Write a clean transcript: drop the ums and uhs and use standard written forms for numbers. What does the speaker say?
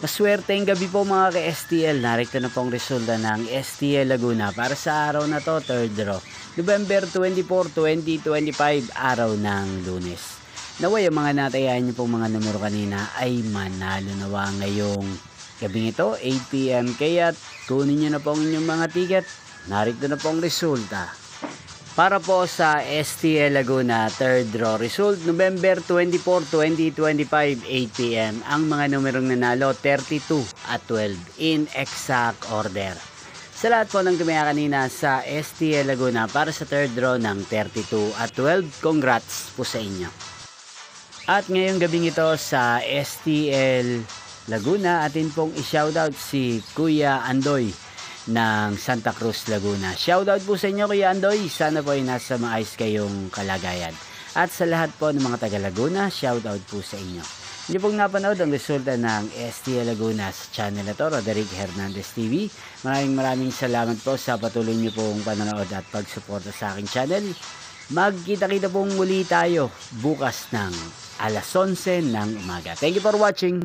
Maswerteng gabi po mga ka-STL. Narito na pong resulta ng STL Laguna para sa araw na to, third draw. November 24, 2025, araw ng Lunes. Naway ang mga natayahan niyo pong mga numero kanina ay manalo nawa ngayong gabing ito, 8 PM. Kaya kunin niyo na pong inyong mga ticket. Narito na pong resulta. Para po sa STL Laguna, third draw result, November 24, 2025, 8 PM. Ang mga numerong nanalo, 32 at 12 in exact order. Sa lahat po ng tumaya kanina sa STL Laguna para sa third draw ng 32 at 12, congrats po sa inyo. At ngayong gabing ito sa STL Laguna, atin pong i-shoutout si Kuya Andoy ng Santa Cruz, Laguna. Shoutout po sa inyo Kuya Andoy, sana po ay nasa maayos kayong kalagayan. At sa lahat po ng mga taga Laguna, shoutout po sa inyo. Hindi pong napanood ang resulta ng STL Laguna sa channel na to, Roderick Hernandez TV. Maraming salamat po sa patuloy niyo pong panonood at pagsuporta sa aking channel. Magkita-kita pong muli tayo bukas ng alas 11 ng umaga. Thank you for watching.